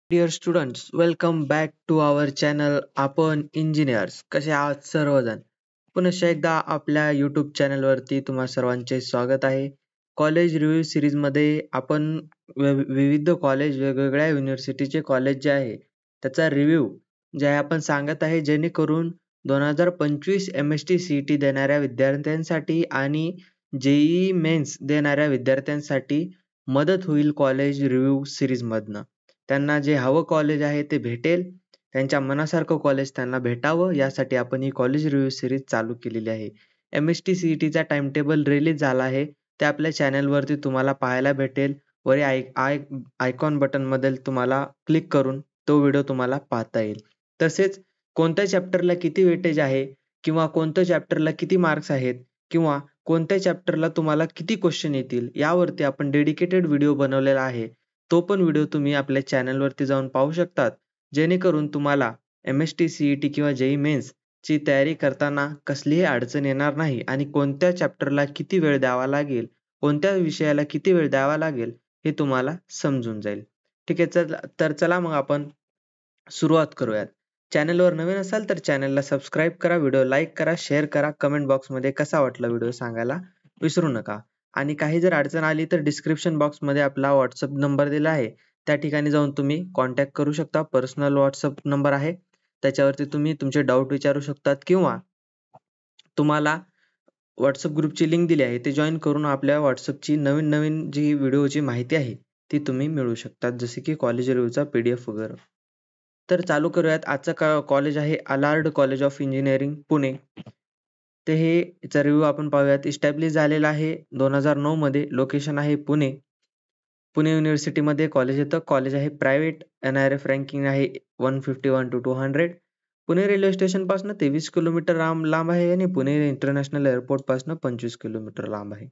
Dear students, welcome back to our channel आपण engineers. कसे आहात सर्वजण? पुन्हा एकदा आपल्या YouTube चॅनलवरती तुम्हा सर्वांचे स्वागत आहे. कॉलेज रिव्ह्यू सिरीजमध्ये आपण विविध कॉलेज वेगवेगळ्या युनिव्हर्सिटीचे कॉलेज जे आहे त्याचा रिव्ह्यू जे आहे आपण सांगत आहे, जेणेकरून 2025 MST CET देणाऱ्या विद्यार्थ्यांसाठी आणि JEE मेन्स देणाऱ्या विद्यार्थ्यांसाठी मदत होईल कॉलेज रिव्ह्यू सिरीजमधनं. त्यांना जे हवं कॉलेज आहे ते भेटेल. त्यांच्या मनासारखं कॉलेज त्यांना भेटावं यासाठी आपण ही कॉलेज रिव्ह्यू सिरीज चालू केलेली आहे. MST CETचा टाइम टेबल रिलीज झाला आहे. ते आपल्या चॅनलवरती तुम्हाला पाहायला भेटेल. वरी आयकॉन बटन मध्ये तुम्हाला क्लिक करून तो व्हिडिओ तुम्हाला पाहता येईल. तसेच कोणत्या चॅप्टरला किती वेटेज आहे किंवा कोणत्या चॅप्टरला किती मार्क्स आहेत किंवा कोणत्या चॅप्टरला तुम्हाला किती क्वेश्चन येतील यावरती आपण डेडिकेटेड व्हिडिओ बनवलेला आहे. तो पण व्हिडिओ तुम्ही आपल्या चॅनलवरती जाऊन पाहू शकतात, जेणेकरून तुम्हाला MST CET किंवा JEE मेन्स ची तयारी करताना कसलीही अडचण येणार नाही आणि कोणत्या चॅप्टरला किती वेळ द्यावा लागेल, कोणत्या विषयाला किती वेळ द्यावा लागेल हे तुम्हाला समजून जाईल. ठीक आहे, तर चला मग आपण सुरुवात करूयात. चॅनलवर नवीन असाल तर चॅनलला सबस्क्राईब करा, व्हिडिओ लाईक करा, शेअर करा, कमेंट बॉक्समध्ये कसा वाटला व्हिडिओ सांगायला विसरू नका. आणि काही जर अडचण आली तर डिस्क्रिप्शन बॉक्समध्ये आपला व्हॉट्सअप नंबर दिला आहे. त्या ठिकाणी जाऊन तुम्ही कॉन्टॅक्ट करू शकता. पर्सनल व्हॉट्सअप नंबर आहे. त्याच्यावरती तुम्ही तुमचे डाऊट विचारू शकतात किंवा तुम्हाला व्हॉट्सअप ग्रुपची लिंक दिली आहे, ते जॉइन करून आपल्या व्हॉट्सअपची नवीन जी व्हिडिओची माहिती आहे ती तुम्ही मिळवू शकतात, जसे की कॉलेज रिव्ह्यूचा PDF वगैरे. तर चालू करूयात. आजचं कॉलेज आहे अलार्ड कॉलेज ऑफ इंजिनिअरिंग पुणे. ते हे याचा रिव्ह्यू आपण पाहूयात. इस्टॅब्लिश झालेला आहे 2009 मध्ये. लोकेशन आहे पुणे. पुणे युनिव्हर्सिटीमध्ये कॉलेज येतं. कॉलेज आहे प्रायव्हेट. NIRF रँकिंग आहे 151 to 200. पुणे रेल्वे स्टेशन पासून 23 किलोमीटर लांब आहे आणि पुणे इंटरनॅशनल एअरपोर्ट पासून 25 किलोमीटर लांब आहे.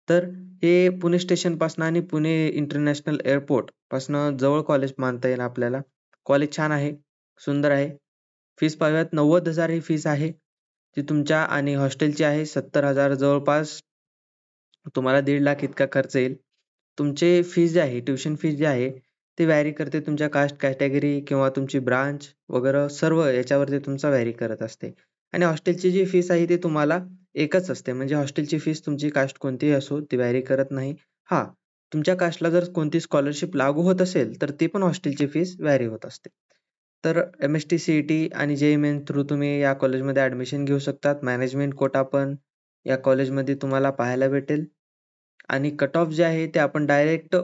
तर हे पुणे स्टेशन पासून आणि पुणे इंटरनॅशनल एअरपोर्ट पासून जवळ कॉलेज मानता येईल आपल्याला. कॉलेज छान आहे, सुंदर आहे. फीस पाहूयात. 90,000 ही फीस आहे. ती तुमच्या आणि हॉस्टेलची आहे 70,000 जवळपास तुम्हाला 1.5 लाख इतका खर्च येईल. तुमचे फीस जे आहे, ट्युशन फीस जे आहे ते व्हॅरी करते तुमच्या कास्ट कॅटेगरी किंवा तुमची ब्रांच वगैरे सर्व याच्यावरती तुमचा व्हॅरी करत असते. आणि हॉस्टेलची जी फीस आहे ती तुम्हाला एकच असते. म्हणजे हॉस्टेलची फीस तुमची कास्ट कोणतीही असो ती व्हॅरी करत नाही. हां, तुमच्या कास्टला जर कोणती स्कॉलरशिप लागू होत असेल तर ती पण हॉस्टेलची फीस व्हॅरी होत असते. तर MST CET आणि JEE मेन्स थ्रू तुम्ही या कॉलेजमध्ये ॲडमिशन घेऊ शकतात. मॅनेजमेंट कोटा पण या कॉलेजमध्ये तुम्हाला पाहायला भेटेल. आणि कट ऑफ जे आहे ते आपण डायरेक्ट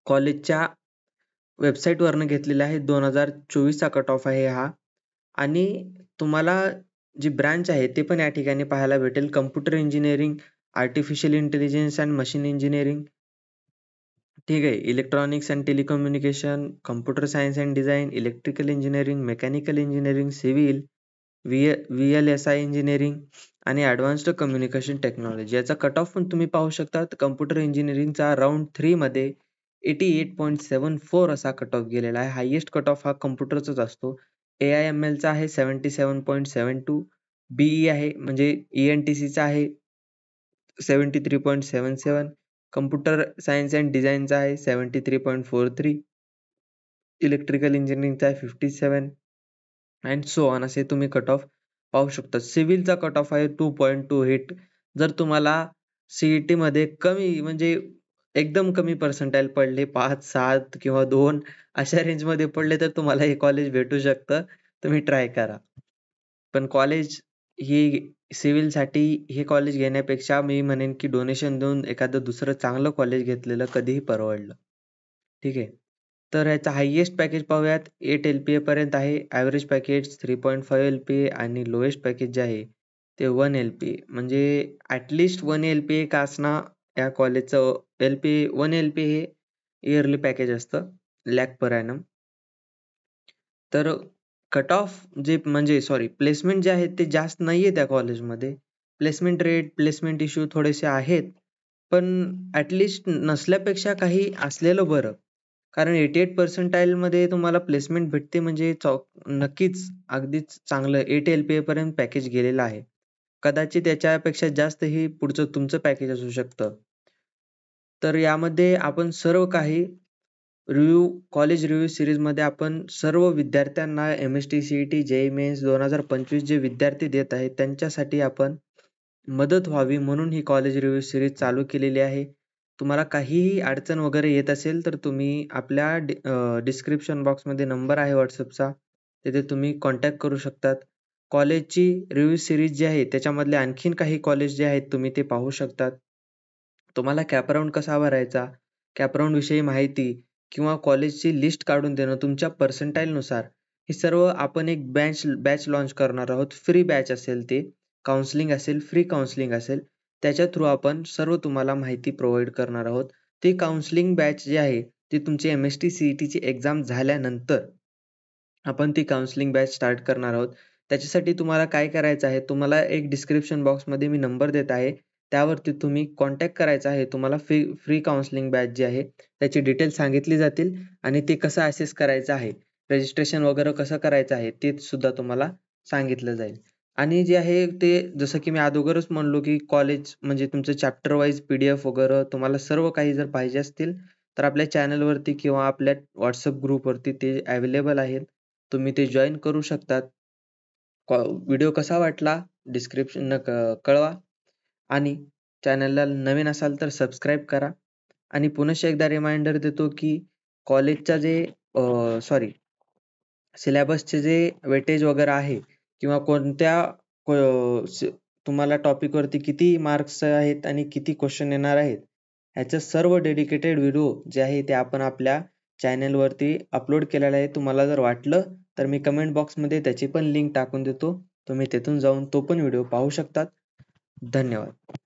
कॉलेजच्या वेबसाईटवरनं घेतलेला आहे. 2024 चा कट ऑफ आहे हा. आणि तुम्हाला जी ब्रांच आहे ते पण या ठिकाणी पाहायला भेटेल. Computer engineering, artificial intelligence and machine engineering, ठीक आहे. Electronics and telecommunication, computer science and design, electrical engineering, mechanical engineering, civil, VLSI engineering आणि ॲडव्हान्स्ड कम्युनिकेशन टेक्नॉलॉजी. याचा कट ऑफ पण तुम्ही पाहू शकता. कॉम्प्युटर इंजिनिअरिंगचा राउंड 3 मध्ये 88.74 असा कट ऑफ गेलेला आहे. हायेस्ट कट ऑफ हा कॉम्प्युटरचाच असतो. AI/MLचा आहे 77.72. BE आहे म्हणजे ENTCचा आहे 73.77. कॉम्प्युटर सायन्स अँड डिझाइनचा आहे 73.43. इलेक्ट्रिकल इंजिनिअरिंगचा आहे 57 अँड सो ऑन असे तुम्ही कट ऑफ पाहू शकता. सिव्हिलचा कट ऑफ आहे 2.28. जर तुम्हाला CET मध्ये कमी म्हणजे एकदम कमी पर्सेंटाईल पडले 5, 7 किंवा 2 अशा रेंजमध्ये पडले तर तुम्हाला हे कॉलेज भेटू शकतं. तुम्ही ट्राय करा. पण कॉलेज ही सिव्हिलसाठी हे कॉलेज घेण्यापेक्षा मी म्हणेन की डोनेशन देऊन एखादं दुसरं चांगलं कॉलेज घेतलेलं कधीही परवडलं. ठीक आहे. तर ह्याचं हायेस्ट पॅकेज पाहूयात. 8 LPA पर्यंत आहे. ॲव्हरेज पॅकेज 3.5 LPA आणि लोएस्ट पॅकेज जे आहे ते 1 LPA. म्हणजे ॲटलीस्ट 1 LPA का असणार या कॉलेजचं. 1 LPA हे इयरली पॅकेज असतं, लॅख पर ॲनम. तर कट ऑफ जे म्हणजे प्लेसमेंट जे आहेत ते जास्त नाहीये त्या कॉलेजमध्ये. प्लेसमेंट रेट, प्लेसमेंट इश्यू थोडेसे आहेत. पण ॲटलीस्ट नसल्यापेक्षा काही असलेलं बरं. कारण 88 पर्सेंटाईलमध्ये तुम्हाला प्लेसमेंट भेटते म्हणजे नक्कीच अगदीच चांगलं 8 LPA पर्यंत पॅकेज गेलेलं आहे. कदाचित त्याच्यापेक्षा जास्तही पुढचं तुमचं पॅकेज असू शकतं. तर यामध्ये आपण सर्व काही कॉलेज रिव्ह्यू सिरीजमध्ये आपण सर्व विद्यार्थ्यांना MST CET JEE मेन्स 2025 जे विद्यार्थी देत आहेत त्यांच्यासाठी आपण मदत व्हावी म्हणून ही कॉलेज रिव्ह्यू सिरीज चालू केलेली आहे. तुम्हाला काहीही अडचण वगैरे येत असेल तर तुम्ही आपल्या डिस्क्रिप्शन बॉक्समध्ये नंबर आहे WhatsAppचा, तिथे तुम्ही कॉन्टॅक्ट करू शकतात. कॉलेजची रिव्ह्यू सिरीज जी आहे त्याच्यामधले आणखीन काही कॉलेज जे आहेत तुम्ही ते पाहू शकतात. तुम्हाला कॅपराउंड कसा भरायचा, कॅपराउंड विषयी माहिती किंवा कॉलेजची लिस्ट काढून देणं तुमच्या पर्सेंटाईलनुसार, हे सर्व आपण एक बॅच लॉन्च करणार आहोत. फ्री बॅच असेल ते, काउन्सिलिंग असेल, फ्री काउन्सिलिंग असेल, त्याच्या थ्रू आपण सर्व तुम्हाला माहिती प्रोव्हाईड करणार आहोत. ती काउन्सिलिंग बॅच जी आहे ती तुमची MST CET ची एक्झाम झाल्यानंतर आपण ती काउन्सिलिंग बॅच स्टार्ट करणार आहोत. त्याच्यासाठी तुम्हाला काय करायचं आहे, तुम्हाला एक डिस्क्रिप्शन बॉक्समध्ये मी नंबर देत आहे. त्यावरती तुम्ही कॉन्टॅक्ट करायचा आहे. तुम्हाला फ्री काउन्सिलिंग बॅच जी आहे त्याची डिटेल्स सांगितली जातील आणि ते कसं ॲक्सेस करायचं आहे, रजिस्ट्रेशन वगैरे कसं करायचं आहे ते सुद्धा तुम्हाला सांगितलं जाईल. आणि जे आहे ते जसं की मी अगोदरच म्हणलो की कॉलेज म्हणजे तुमचं चॅप्टर वाईज PDF वगैरे तुम्हाला सर्व काही जर पाहिजे असतील तर आपल्या चॅनलवरती किंवा आपल्या WhatsApp ग्रुपवरती ते अवेलेबल आहेत. तुम्ही ते जॉइन करू शकतात. व्हिडिओ कसा वाटला डिस्क्रिप्शन कळवा आणि चॅनलला नवीन असाल तर सबस्क्राईब करा. आणि पुनश्च एकदा रिमाइंडर देतो की कॉलेजच्या जे सॉरी सिलॅबसचे जे वेटेज वगैरे आहे किंवा कोणत्या तुम्हाला टॉपिकवरती किती मार्क्स आहेत आणि किती क्वेश्चन येणार आहेत, ह्याचं सर्व डेडिकेटेड व्हिडिओ जे आहे ते आपण आपल्या चॅनलवरती अपलोड केलेला आहे. तुम्हाला जर वाटलं तर मी कमेंट बॉक्समध्ये त्याची पण लिंक टाकून देतो. तुम्ही तिथून जाऊन तो पण व्हिडिओ पाहू शकतात. धन्यवाद.